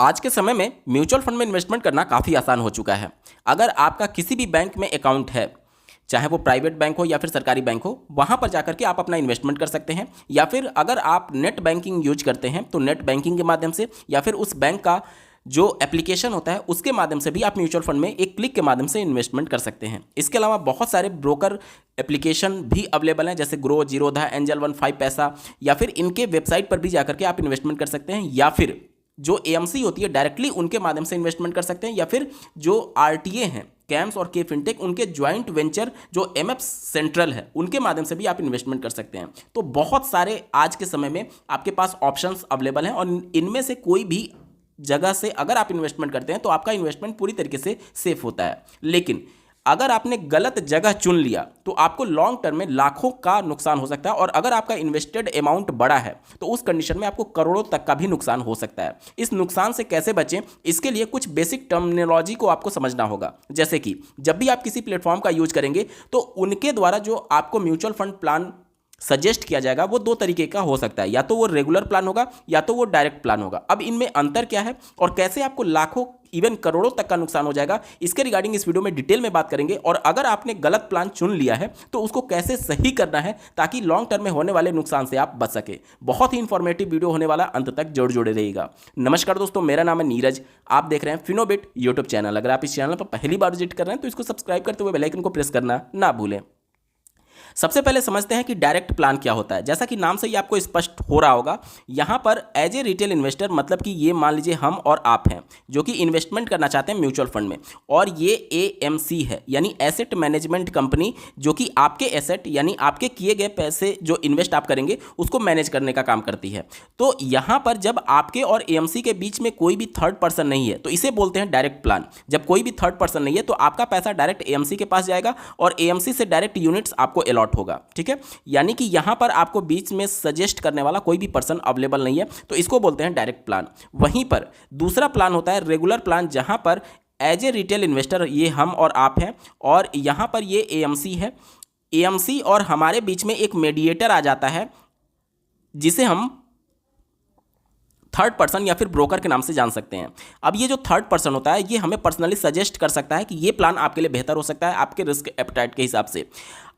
आज के समय में म्यूचुअल फंड में इन्वेस्टमेंट करना काफ़ी आसान हो चुका है। अगर आपका किसी भी बैंक में अकाउंट है, चाहे वो प्राइवेट बैंक हो या फिर सरकारी बैंक हो, वहाँ पर जाकर के आप अपना इन्वेस्टमेंट कर सकते हैं। या फिर अगर आप नेट बैंकिंग यूज करते हैं तो नेट बैंकिंग के माध्यम से या फिर उस बैंक का जो एप्लीकेशन होता है उसके माध्यम से भी आप म्यूचुअल फंड में एक क्लिक के माध्यम से इन्वेस्टमेंट कर सकते हैं। इसके अलावा बहुत सारे ब्रोकर एप्लीकेशन भी अवेलेबल हैं, जैसे ग्रो, जीरोधा, एंजल वन, 5 पैसा, या फिर इनके वेबसाइट पर भी जाकर के आप इन्वेस्टमेंट कर सकते हैं। या फिर जो एएमसी होती है डायरेक्टली उनके माध्यम से इन्वेस्टमेंट कर सकते हैं। या फिर जो आरटीए हैं, कैम्स और के फिनटेक, उनके ज्वाइंट वेंचर जो एमएफ सेंट्रल है उनके माध्यम से भी आप इन्वेस्टमेंट कर सकते हैं। तो बहुत सारे आज के समय में आपके पास ऑप्शंस अवेलेबल हैं और इनमें से कोई भी जगह से अगर आप इन्वेस्टमेंट करते हैं तो आपका इन्वेस्टमेंट पूरी तरीके से सेफ होता है। लेकिन अगर आपने गलत जगह चुन लिया तो आपको लॉन्ग टर्म में लाखों का नुकसान हो सकता है, और अगर आपका इन्वेस्टेड अमाउंट बड़ा है तो उस कंडीशन में आपको करोड़ों तक का भी नुकसान हो सकता है। इस नुकसान से कैसे बचें, इसके लिए कुछ बेसिक टर्मिनोलॉजी को आपको समझना होगा। जैसे कि जब भी आप किसी प्लेटफॉर्म का यूज करेंगे तो उनके द्वारा जो आपको म्यूचुअल फंड प्लान सजेस्ट किया जाएगा वो दो तरीके का हो सकता है, या तो वो रेगुलर प्लान होगा या तो वो डायरेक्ट प्लान होगा। अब इनमें अंतर क्या है और कैसे आपको लाखों इवन करोड़ों तक का नुकसान हो जाएगा, इसके रिगार्डिंग इस वीडियो में डिटेल में बात करेंगे। और अगर आपने गलत प्लान चुन लिया है तो उसको कैसे सही करना है ताकि लॉन्ग टर्म में होने वाले नुकसान से आप बच सके। बहुत ही इंफॉर्मेटिव वीडियो होने वाला, अंत तक जुड़े रहिएगा। नमस्कार दोस्तों, मेरा नाम है नीरज, आप देख रहे हैं फिनोबिट यूट्यूब चैनल। अगर आप इस चैनल पर पहली बार विजिट कर रहे हैं तो इसको सब्सक्राइब करते हुए बेल आइकन को प्रेस करना ना भूलें। सबसे पहले समझते हैं कि डायरेक्ट प्लान क्या होता है। जैसा कि नाम से ही आपको स्पष्ट हो रहा होगा, यहाँ पर एज ए रिटेल इन्वेस्टर, मतलब कि ये मान लीजिए हम और आप हैं जो कि इन्वेस्टमेंट करना चाहते हैं म्यूचुअल फंड में, और ये एएमसी है यानी एसेट मैनेजमेंट कंपनी, जो कि आपके एसेट यानी आपके किए गए पैसे जो इन्वेस्ट आप करेंगे उसको मैनेज करने का काम करती है। तो यहाँ पर जब आपके और एएमसी के बीच में कोई भी थर्ड पर्सन नहीं है तो इसे बोलते हैं डायरेक्ट प्लान। जब कोई भी थर्ड पर्सन नहीं है तो आपका पैसा डायरेक्ट एएमसी के पास जाएगा और एएमसी से डायरेक्ट यूनिट्स आपको अलॉट होगा। ठीक है, यानी कि यहां पर आपको बीच में सजेस्ट करने वाला कोई भी पर्सन अवेलेबल नहीं है, तो इसको बोलते हैं डायरेक्ट प्लान। वहीं पर दूसरा प्लान होता है रेगुलर प्लान, जहां पर एज ए रिटेल इन्वेस्टर ये हम और आप हैं और यहां पर ये एएमसी है। एएमसी और हमारे बीच में एक मीडिएटर आ जाता है जिसे हम थर्ड पर्सन या फिर ब्रोकर के नाम से जान सकते हैं। अब ये जो थर्ड पर्सन होता है ये हमें पर्सनली सजेस्ट कर सकता है कि ये प्लान आपके लिए बेहतर हो सकता है आपके रिस्क एपेटाइट के हिसाब से।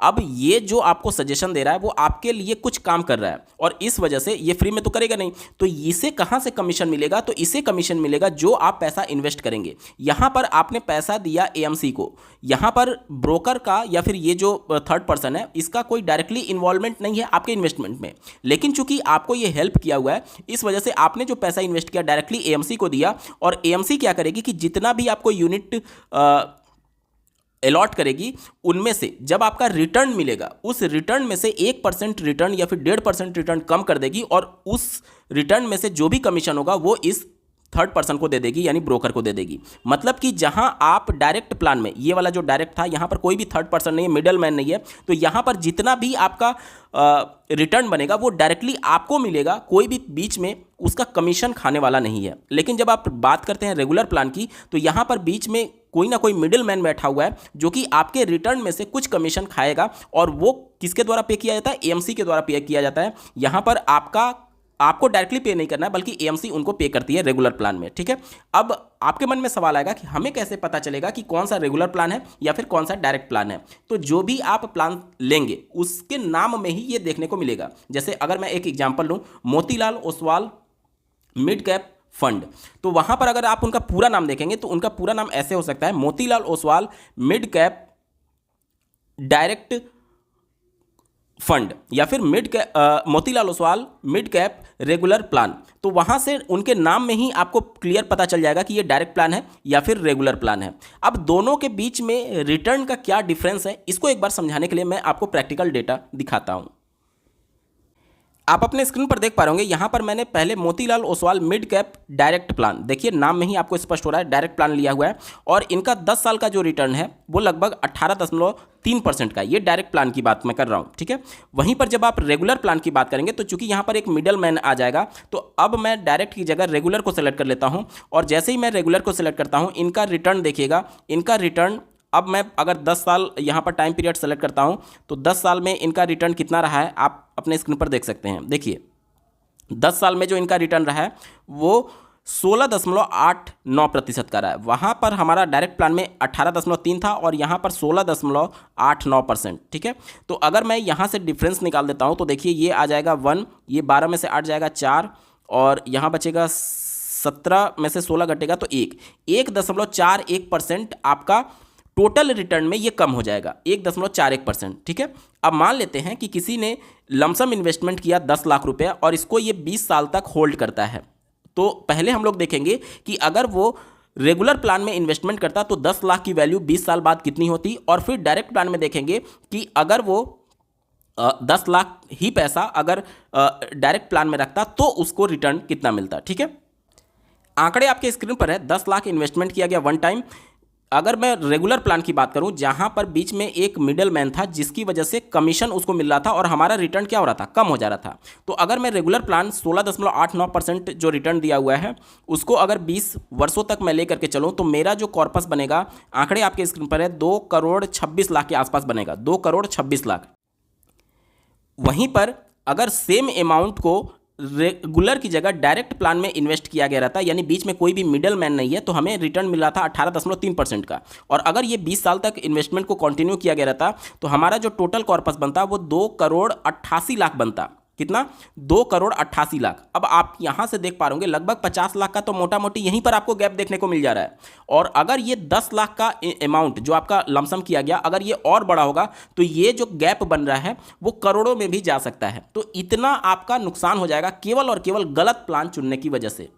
अब ये जो आपको सजेशन दे रहा है वो आपके लिए कुछ काम कर रहा है और इस वजह से ये फ्री में तो करेगा नहीं, तो इसे कहाँ से कमीशन मिलेगा, तो इसे कमीशन मिलेगा जो आप पैसा इन्वेस्ट करेंगे। यहाँ पर आपने पैसा दिया एएमसी को, यहाँ पर ब्रोकर का या फिर ये जो थर्ड पर्सन है इसका कोई डायरेक्टली इन्वॉल्वमेंट नहीं है आपके इन्वेस्टमेंट में, लेकिन चूंकि आपको ये हेल्प किया हुआ है इस वजह से आपने जो पैसा इन्वेस्ट किया डायरेक्टली एएमसी को दिया, और एएमसी क्या करेगी कि जितना भी आपको यूनिट अलॉट करेगी उनमें से जब आपका रिटर्न मिलेगा उस रिटर्न में से 1% रिटर्न या फिर 1.5% रिटर्न कम कर देगी, और उस रिटर्न में से जो भी कमीशन होगा वो इस थर्ड पर्सन को दे देगी यानी ब्रोकर को दे देगी। मतलब कि जहां आप डायरेक्ट प्लान में, ये वाला जो डायरेक्ट था, यहां पर कोई भी थर्ड पर्सन नहीं है, मिडल मैन नहीं है, तो यहां पर जितना भी आपका रिटर्न बनेगा वो डायरेक्टली आपको मिलेगा, कोई भी बीच में उसका कमीशन खाने वाला नहीं है। लेकिन जब आप बात करते हैं रेगुलर प्लान की तो यहां पर बीच में कोई ना कोई मिडिल मैन बैठा हुआ है जो कि आपके रिटर्न में से कुछ कमीशन खाएगा, और वो किसके द्वारा पे किया जाता है, एएमसी के द्वारा पे किया जाता है। यहां पर आपको डायरेक्टली पे नहीं करना है बल्कि एएमसी उनको पे करती है रेगुलर प्लान में। ठीक है, अब आपके मन में सवाल आएगा कि हमें कैसे पता चलेगा कि कौन सा रेगुलर प्लान है या फिर कौन सा डायरेक्ट प्लान है। तो जो भी आप प्लान लेंगे उसके नाम में ही ये देखने को मिलेगा। जैसे अगर मैं एक एग्जांपल लूं, Motilal Oswal mid cap fund, तो वहां पर अगर आप उनका पूरा नाम देखेंगे तो उनका पूरा नाम ऐसे हो सकता है, Motilal Oswal mid cap direct fund, या फिर Motilal Oswal mid cap regular plan. तो वहां से उनके नाम में ही आपको क्लियर पता चल जाएगा कि ये डायरेक्ट प्लान है या फिर रेगुलर प्लान है। अब दोनों के बीच में रिटर्न का क्या डिफरेंस है, इसको एक बार समझाने के लिए मैं आपको प्रैक्टिकल डेटा दिखाता हूं। आप अपने स्क्रीन पर देख पा रहे होंगे, यहां पर मैंने पहले Motilal Oswal mid cap direct plan, देखिए नाम में ही आपको स्पष्ट हो रहा है डायरेक्ट प्लान लिया हुआ है, और इनका 10 साल का जो रिटर्न है वो लगभग 18.3% का, ये डायरेक्ट प्लान की बात मैं कर रहा हूं। ठीक है, वहीं पर जब आप रेगुलर प्लान की बात करेंगे तो चूंकि यहां पर एक मिडल मैन आ जाएगा, तो अब मैं डायरेक्ट की जगह रेगुलर को सेलेक्ट कर लेता हूं, और जैसे ही मैं रेगुलर को सेलेक्ट करता हूं इनका रिटर्न देखिएगा, इनका रिटर्न अब मैं अगर 10 साल यहाँ पर टाइम पीरियड सेलेक्ट करता हूँ तो 10 साल में इनका रिटर्न कितना रहा है आप अपने स्क्रीन पर देख सकते हैं। देखिए 10 साल में जो इनका रिटर्न रहा है वो 16.89% का रहा है। वहाँ पर हमारा डायरेक्ट प्लान में 18.3 था और यहाँ पर 16.89%। ठीक है, तो अगर मैं यहाँ से डिफरेंस निकाल देता हूँ तो देखिए ये आ जाएगा 1, ये 12 में से 8 जाएगा 4 और यहाँ बचेगा 17 में से 16 घटेगा तो 1.41% आपका टोटल रिटर्न में ये कम हो जाएगा, 1.41%। ठीक है, अब मान लेते हैं कि किसी ने लमसम इन्वेस्टमेंट किया 10 लाख रुपया और इसको ये 20 साल तक होल्ड करता है। तो पहले हम लोग देखेंगे कि अगर वो रेगुलर प्लान में इन्वेस्टमेंट करता तो 10 लाख की वैल्यू 20 साल बाद कितनी होती, और फिर डायरेक्ट प्लान में देखेंगे कि अगर वो 10 लाख ही पैसा अगर डायरेक्ट प्लान में रखता तो उसको रिटर्न कितना मिलता। ठीक है, आंकड़े आपके स्क्रीन पर है। 10 लाख इन्वेस्टमेंट किया गया वन टाइम। अगर मैं रेगुलर प्लान की बात करूं जहां पर बीच में एक मिडल मैन था जिसकी वजह से कमीशन उसको मिल रहा था और हमारा रिटर्न क्या हो रहा था, कम हो जा रहा था। तो अगर मैं रेगुलर प्लान 16.89% जो रिटर्न दिया हुआ है उसको अगर 20 वर्षों तक मैं लेकर के चलूं तो मेरा जो कॉर्पस बनेगा, आंकड़े आपके स्क्रीन पर है, 2,26,00,000 के आसपास बनेगा, 2,26,00,000। वहीं पर अगर सेम अमाउंट को रेगुलर की जगह डायरेक्ट प्लान में इन्वेस्ट किया गया रहता, यानी बीच में कोई भी मिडल मैन नहीं है, तो हमें रिटर्न मिल रहा था 18.3% का। और अगर ये 20 साल तक इन्वेस्टमेंट को कंटिन्यू किया गया रहता तो हमारा जो टोटल कॉर्पस बनता वो 2,88,00,000 बनता। कितना, 2,88,00,000। अब आप यहां से देख पा रहे होंगे लगभग 50 लाख का तो मोटा मोटी यहीं पर आपको गैप देखने को मिल जा रहा है। और अगर ये 10 लाख का अमाउंट जो आपका लमसम किया गया अगर ये और बड़ा होगा तो ये जो गैप बन रहा है वो करोड़ों में भी जा सकता है। तो इतना आपका नुकसान हो जाएगा केवल और केवल गलत प्लान चुनने की वजह से।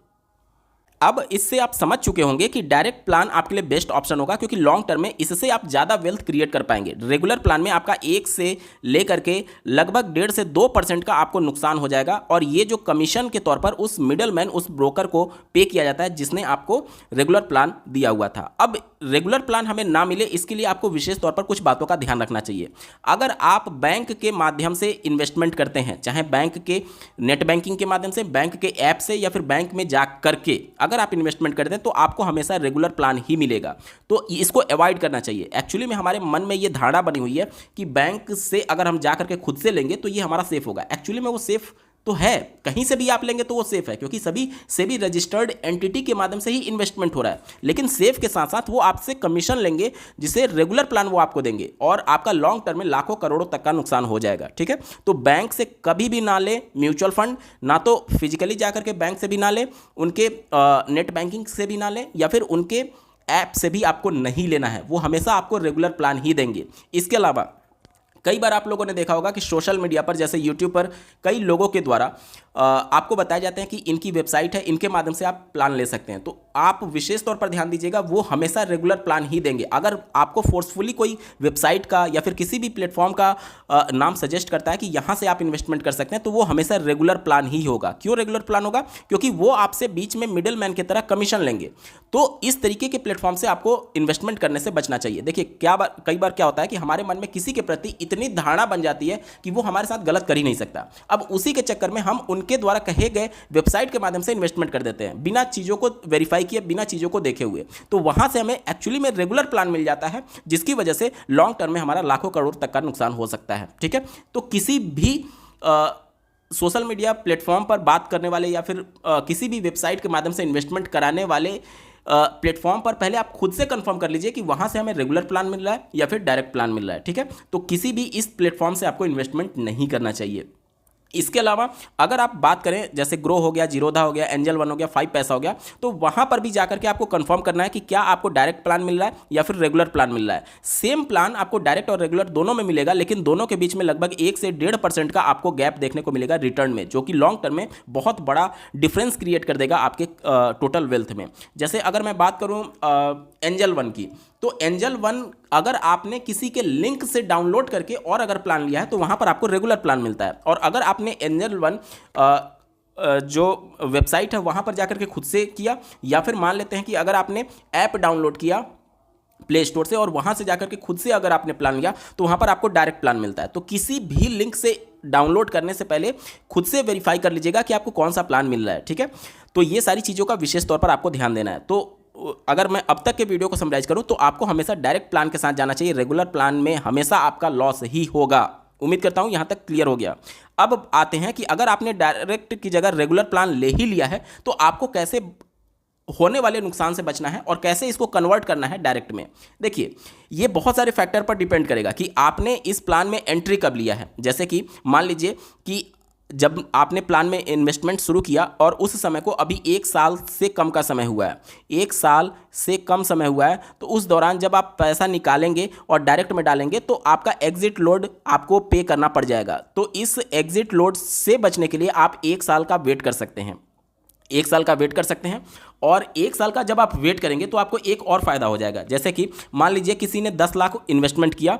अब इससे आप समझ चुके होंगे कि डायरेक्ट प्लान आपके लिए बेस्ट ऑप्शन होगा, क्योंकि लॉन्ग टर्म में इससे आप ज़्यादा वेल्थ क्रिएट कर पाएंगे। रेगुलर प्लान में आपका 1 से लेकर के लगभग 1.5 से 2% का आपको नुकसान हो जाएगा, और ये जो कमीशन के तौर पर उस मिडल मैन, उस ब्रोकर को पे किया जाता है जिसने आपको रेगुलर प्लान दिया हुआ था। अब रेगुलर प्लान हमें ना मिले इसके लिए आपको विशेष तौर पर कुछ बातों का ध्यान रखना चाहिए। अगर आप बैंक के माध्यम से इन्वेस्टमेंट करते हैं, चाहे बैंक के नेट बैंकिंग के माध्यम से, बैंक के ऐप से, या फिर बैंक में जा करके अगर आप इन्वेस्टमेंट करते हैं तो आपको हमेशा रेगुलर प्लान ही मिलेगा। तो इसको अवॉइड करना चाहिए। एक्चुअली में हमारे मन में ये धारणा बनी हुई है कि बैंक से अगर हम जा करके खुद से लेंगे तो ये हमारा सेफ होगा। एक्चुअली में वो सेफ तो है, कहीं से भी आप लेंगे तो वो सेफ है, क्योंकि सभी सेबी रजिस्टर्ड एंटिटी के माध्यम से ही इन्वेस्टमेंट हो रहा है। लेकिन सेफ के साथ साथ वो आपसे कमीशन लेंगे जिसे रेगुलर प्लान वो आपको देंगे, और आपका लॉन्ग टर्म में लाखों करोड़ों तक का नुकसान हो जाएगा। ठीक है, तो बैंक से कभी भी ना ले म्यूचुअल फंड, ना तो फिजिकली जाकर के बैंक से भी ना ले, उनके नेट बैंकिंग से भी ना ले, या फिर उनके ऐप से भी आपको नहीं लेना है। वो हमेशा आपको रेगुलर प्लान ही देंगे। इसके अलावा कई बार आप लोगों ने देखा होगा कि सोशल मीडिया पर, जैसे यूट्यूब पर, कई लोगों के द्वारा आपको बताया जाते हैं कि इनकी वेबसाइट है, इनके माध्यम से आप प्लान ले सकते हैं। तो आप विशेष तौर पर ध्यान दीजिएगा, वो हमेशा रेगुलर प्लान ही देंगे। अगर आपको फोर्सफुली कोई वेबसाइट का या फिर किसी भी प्लेटफॉर्म का नाम सजेस्ट करता है कि यहाँ से आप इन्वेस्टमेंट कर सकते हैं, तो वो हमेशा रेगुलर प्लान ही होगा। क्यों रेगुलर प्लान होगा? क्योंकि वो आपसे बीच में मिडिल मैन की तरह कमीशन लेंगे। तो इस तरीके के प्लेटफॉर्म से आपको इन्वेस्टमेंट करने से बचना चाहिए। देखिए कई बार क्या होता है कि हमारे मन में किसी के प्रति इतनी धारणा बन जाती है कि वो हमारे साथ गलत कर ही नहीं सकता। अब उसी के चक्कर में हम उनके द्वारा कहे गए वेबसाइट के माध्यम से इन्वेस्टमेंट कर देते हैं, बिना चीज़ों को वेरीफाई किए, बिना चीज़ों को देखे हुए। तो वहां से हमें एक्चुअली में रेगुलर प्लान मिल जाता है, जिसकी वजह से लॉन्ग टर्म में हमारा लाखों करोड़ तक का नुकसान हो सकता है। ठीक है, तो किसी भी सोशल मीडिया प्लेटफॉर्म पर बात करने वाले या फिर किसी भी वेबसाइट के माध्यम से इन्वेस्टमेंट कराने वाले प्लेटफॉर्म पर पहले आप खुद से कंफर्म कर लीजिए कि वहां से हमें रेगुलर प्लान मिल रहा है या फिर डायरेक्ट प्लान मिल रहा है। ठीक है, तो किसी भी इस प्लेटफॉर्म से आपको इन्वेस्टमेंट नहीं करना चाहिए। इसके अलावा अगर आप बात करें जैसे ग्रो हो गया, जीरोधा हो गया, एंजल वन हो गया, 5 पैसा हो गया, तो वहां पर भी जाकर के आपको कंफर्म करना है कि क्या आपको डायरेक्ट प्लान मिल रहा है या फिर रेगुलर प्लान मिल रहा है। सेम प्लान आपको डायरेक्ट और रेगुलर दोनों में मिलेगा, लेकिन दोनों के बीच में लगभग 1 से 1.5% का आपको गैप देखने को मिलेगा रिटर्न में, जो कि लॉन्ग टर्म में बहुत बड़ा डिफरेंस क्रिएट कर देगा आपके टोटल वेल्थ में। जैसे अगर मैं बात करूं एंजल वन की, तो एंजल वन अगर आपने किसी के लिंक से डाउनलोड करके और अगर प्लान लिया है तो वहां पर आपको रेगुलर प्लान मिलता है। और अगर आपने एंजल वन जो वेबसाइट है वहां पर जाकर के खुद से किया, या फिर मान लेते हैं कि अगर आपने ऐप डाउनलोड किया प्ले स्टोर से और वहां से जाकर के खुद से अगर आपने प्लान लिया, तो वहां पर आपको डायरेक्ट प्लान मिलता है। तो किसी भी लिंक से डाउनलोड करने से पहले खुद से वेरीफाई कर लीजिएगा कि आपको कौन सा प्लान मिल रहा है। ठीक है, तो ये सारी चीज़ों का विशेष तौर पर आपको ध्यान देना है। तो अगर मैं अब तक के वीडियो को समराइज करूं तो आपको हमेशा डायरेक्ट प्लान के साथ जाना चाहिए। रेगुलर प्लान में हमेशा आपका लॉस ही होगा। उम्मीद करता हूं यहां तक क्लियर हो गया। अब आते हैं कि अगर आपने डायरेक्ट की जगह रेगुलर प्लान ले ही लिया है तो आपको कैसे होने वाले नुकसान से बचना है और कैसे इसको कन्वर्ट करना है डायरेक्ट में। देखिए, ये बहुत सारे फैक्टर पर डिपेंड करेगा कि आपने इस प्लान में एंट्री कब लिया है। जैसे कि मान लीजिए कि जब आपने प्लान में इन्वेस्टमेंट शुरू किया और उस समय को अभी 1 साल से कम का समय हुआ है, 1 साल से कम समय हुआ है, तो उस दौरान जब आप पैसा निकालेंगे और डायरेक्ट में डालेंगे तो आपका एग्जिट लोड आपको पे करना पड़ जाएगा। तो इस एग्जिट लोड से बचने के लिए आप 1 साल का वेट कर सकते हैं, 1 साल का वेट कर सकते हैं। और 1 साल का जब आप वेट करेंगे तो आपको एक और फ़ायदा हो जाएगा। जैसे कि मान लीजिए किसी ने 10 लाख इन्वेस्टमेंट किया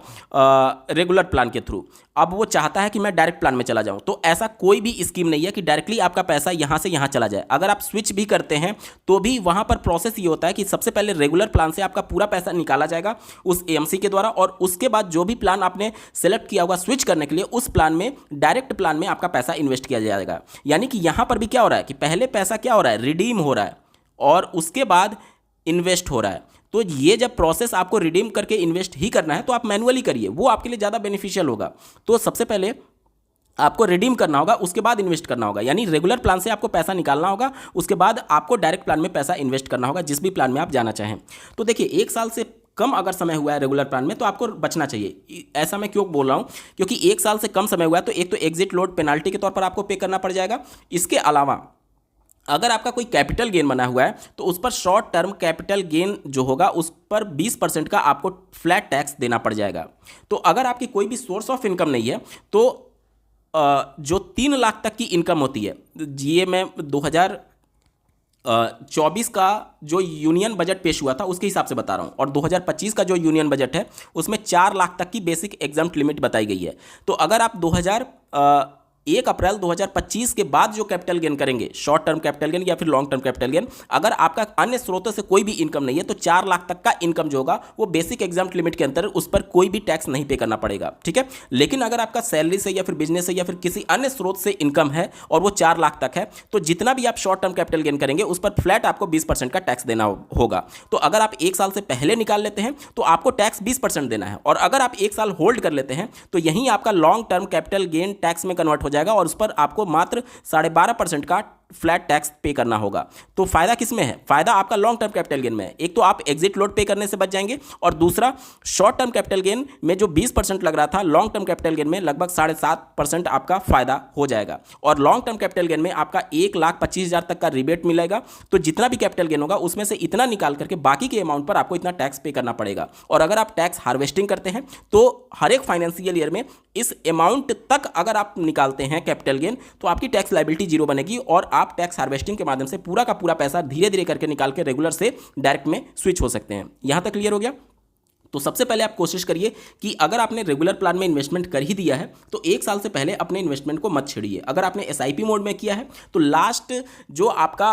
रेगुलर प्लान के थ्रू, अब वो चाहता है कि मैं डायरेक्ट प्लान में चला जाऊं, तो ऐसा कोई भी स्कीम नहीं है कि डायरेक्टली आपका पैसा यहां से यहां चला जाए। अगर आप स्विच भी करते हैं तो भी वहां पर प्रोसेस ये होता है कि सबसे पहले रेगुलर प्लान से आपका पूरा पैसा निकाला जाएगा उस एएमसी के द्वारा, और उसके बाद जो भी प्लान आपने सेलेक्ट किया होगा स्विच करने के लिए, उस प्लान में डायरेक्ट प्लान में आपका पैसा इन्वेस्ट किया जाएगा। यानी कि यहां पर भी क्या हो रहा है कि पहले पैसा क्या हो रहा है, रिडीम हो रहा है, और उसके बाद इन्वेस्ट हो रहा है। तो ये जब प्रोसेस आपको रिडीम करके इन्वेस्ट ही करना है तो आप मैनुअली करिए, वो आपके लिए ज़्यादा बेनिफिशियल होगा। तो सबसे पहले आपको रिडीम करना होगा, उसके बाद इन्वेस्ट करना होगा। यानी रेगुलर प्लान से आपको पैसा निकालना होगा, उसके बाद आपको डायरेक्ट प्लान में पैसा इन्वेस्ट करना होगा, जिस भी प्लान में आप जाना चाहें। तो देखिए, 1 साल से कम अगर समय हुआ है रेगुलर प्लान में तो आपको बचना चाहिए। ऐसा मैं क्यों बोल रहा हूँ, क्योंकि 1 साल से कम समय हुआ है तो एक तो एग्जिट लोड पेनाल्टी के तौर पर आपको पे करना पड़ जाएगा। इसके अलावा अगर आपका कोई कैपिटल गेन बना हुआ है तो उस पर शॉर्ट टर्म कैपिटल गेन जो होगा उस पर 20% का आपको फ्लैट टैक्स देना पड़ जाएगा। तो अगर आपकी कोई भी सोर्स ऑफ इनकम नहीं है तो जो 3 लाख तक की इनकम होती है, ये मैं 2024 का जो यूनियन बजट पेश हुआ था उसके हिसाब से बता रहा हूँ, और 2025 का जो यूनियन बजट है उसमें 4 लाख तक की बेसिक एग्जाम्प्ट लिमिट बताई गई है। तो अगर आप 1 अप्रैल 2025 के बाद जो कैपिटल गेन करेंगे, शॉर्ट टर्म कैपिटल गेन या फिर लॉन्ग टर्म कैपिटल गेन, अगर आपका अन्य स्रोतों से कोई भी इनकम नहीं है तो 4 लाख तक का इनकम जो होगा वो बेसिक एग्जाम्प्ट लिमिट के अंदर, उस पर कोई भी टैक्स नहीं पे करना पड़ेगा, ठीक है। लेकिन अगर आपका सैलरी से या फिर बिजनेस से या फिर किसी अन्य स्रोत से इनकम है और वो 4 लाख तक है, तो जितना भी आप शॉर्ट टर्म कैपिटल गेन करेंगे उस पर फ्लैट आपको 20% का टैक्स देना होगा। तो अगर आप 1 साल से पहले निकाल लेते हैं तो आपको टैक्स 20% देना है, और अगर आप 1 साल होल्ड कर लेते हैं तो यहीं आपका long term capital gain tax में कन्वर्ट हो जाएगा और उस पर आपको मात्र 12.5% का फ्लैट टैक्स पे करना होगा। तो फायदा किस में है? फायदा आपका लॉन्ग टर्म कैपिटल गेन में है। एक तो आप एग्जिट लोड पे करने से बच जाएंगे, और दूसरा शॉर्ट टर्म कैपिटल गेन में जो 20% लग रहा था, लॉन्ग टर्म कैपिटल गेन में लगभग 7.5% आपका फायदा हो जाएगा। और लॉन्ग टर्म कैपिटल गेन में आपका 1,25,000 तक का रिबेट मिलेगा। तो जितना भी कैपिटल गेन होगा उसमें से इतना निकाल करके बाकी के अमाउंट पर आपको इतना टैक्स पे करना पड़ेगा। और अगर आप टैक्स हार्वेस्टिंग करते हैं तो हर एक फाइनेंशियल ईयर में इस अमाउंट तक अगर आप निकालते हैं कैपिटल गेन तो आपकी टैक्स लायबिलिटी जीरो बनेगी, और आप टैक्स हार्वेस्टिंग के माध्यम से पूरा का पूरा पैसा धीरे धीरे करके निकाल के रेगुलर से डायरेक्ट में स्विच हो सकते हैं। यहां तक क्लियर हो गया? तो सबसे पहले आप कोशिश करिए कि अगर आपने रेगुलर प्लान में इन्वेस्टमेंट कर ही दिया है तो 1 साल से पहले अपने इन्वेस्टमेंट को मत छेड़िए। अगर आपने एसआईपी मोड में किया है तो लास्ट जो आपका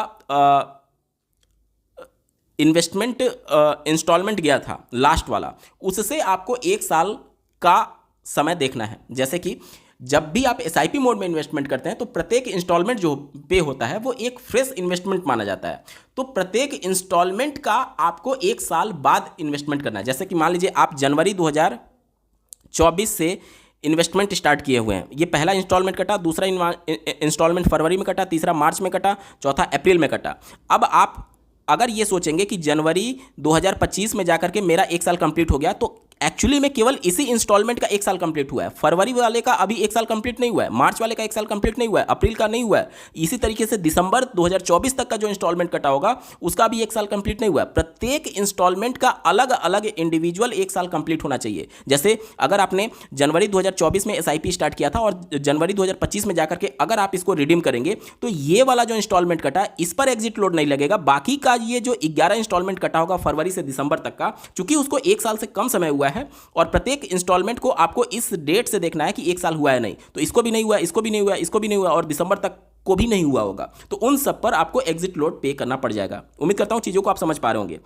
इन्वेस्टमेंट इंस्टॉलमेंट गया था लास्ट वाला, उससे आपको 1 साल का समय देखना है। जैसे कि जब भी आप एसआईपी मोड में इन्वेस्टमेंट करते हैं तो प्रत्येक इंस्टॉलमेंट जो पे होता है वो एक फ्रेश इन्वेस्टमेंट माना जाता है। तो प्रत्येक इंस्टॉलमेंट का आपको 1 साल बाद इन्वेस्टमेंट करना है। जैसे कि मान लीजिए आप जनवरी 2024 से इन्वेस्टमेंट स्टार्ट किए हुए हैं, ये पहला इंस्टॉलमेंट कटा, दूसरा इंस्टॉलमेंट फरवरी में कटा, तीसरा मार्च में कटा, चौथा अप्रैल में कटा। अब आप अगर ये सोचेंगे कि जनवरी 2025 में जाकर के मेरा 1 साल कंप्लीट हो गया, तो एक्चुअली में केवल इसी इंस्टॉलमेंट का 1 साल कंप्लीट हुआ है। फरवरी वाले का अभी 1 साल कंप्लीट नहीं हुआ है, मार्च वाले का 1 साल कंप्लीट नहीं हुआ है, अप्रैल का नहीं हुआ है। इसी तरीके से दिसंबर 2024 तक का जो इंस्टॉलमेंट कटा होगा उसका भी 1 साल कंप्लीट नहीं हुआ है। प्रत्येक इंस्टॉलमेंट का अलग अलग इंडिविजुअल 1 साल कंप्लीट होना चाहिए। जैसे अगर आपने जनवरी 2024 में एसआईपी स्टार्ट किया था और जनवरी 2025 में जाकर के अगर आप इसको रिडीम करेंगे तो ये वाला जो इंस्टॉलमेंट कटा इस पर एग्जिट लोड नहीं लगेगा। बाकी का ये जो 11 इंस्टॉलमेंट कटा होगा फरवरी से दिसंबर तक का, चूंकि उसको 1 साल से कम समय हुआ है और प्रत्येक इंस्टॉलमेंट को आपको इस डेट से देखना है कि 1 साल हुआ है नहीं, तो इसको भी नहीं हुआ, इसको भी नहीं हुआ, इसको भी नहीं हुआ और दिसंबर तक को भी नहीं हुआ होगा, तो उन सब पर आपको एग्जिट लोड पे करना पड़ जाएगा। उम्मीद करता हूं चीज़ों को आप समझ पा रहे होंगे।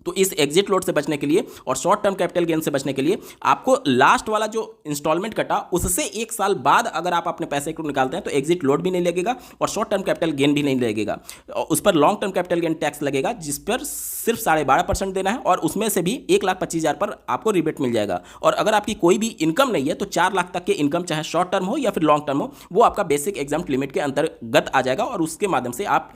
तो इस एग्जिट लोड से बचने के लिए और शॉर्ट टर्म कैपिटल गेन से बचने के लिए आपको लास्ट वाला जो इंस्टॉलमेंट कटा उससे 1 साल बाद अगर आप अपने पैसे को निकालते हैं तो एग्जिट लोड भी नहीं लगेगा और शॉर्ट टर्म कैपिटल गेन भी नहीं लगेगा। उस पर long term capital gain tax लगेगा जिस पर सिर्फ 12.5% देना है और उसमें से भी 1,25,000 पर आपको रिबेट मिल जाएगा। और अगर आपकी कोई भी इनकम नहीं है तो 4 लाख तक के इनकम चाहे शॉर्ट टर्म हो या फिर लॉन्ग टर्म हो वो आपका बेसिक एग्जाम्प्ट लिमिट के अंतर्गत आ जाएगा और उसके माध्यम से आप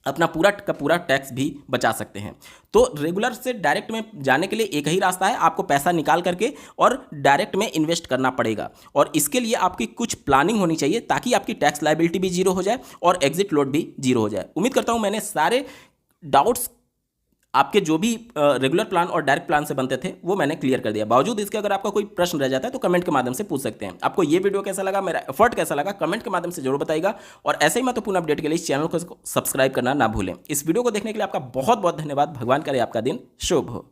अपना पूरा का पूरा टैक्स भी बचा सकते हैं। तो रेगुलर से डायरेक्ट में जाने के लिए एक ही रास्ता है, आपको पैसा निकाल करके और डायरेक्ट में इन्वेस्ट करना पड़ेगा। और इसके लिए आपकी कुछ प्लानिंग होनी चाहिए ताकि आपकी टैक्स लायबिलिटी भी जीरो हो जाए और एग्जिट लोड भी जीरो हो जाए। उम्मीद करता हूं मैंने सारे डाउट्स आपके जो भी रेगुलर प्लान और डायरेक्ट प्लान से बनते थे वो मैंने क्लियर कर दिया। बावजूद इसके अगर आपका कोई प्रश्न रह जाता है तो कमेंट के माध्यम से पूछ सकते हैं। आपको ये वीडियो कैसा लगा, मेरा एफर्ट कैसा लगा, कमेंट के माध्यम से जरूर बताइएगा। और ऐसे ही महत्वपूर्ण अपडेट के लिए इस चैनल को सब्सक्राइब करना ना भूलें। इस वीडियो को देखने के लिए आपका बहुत बहुत धन्यवाद। भगवान करे आपका दिन शुभ हो।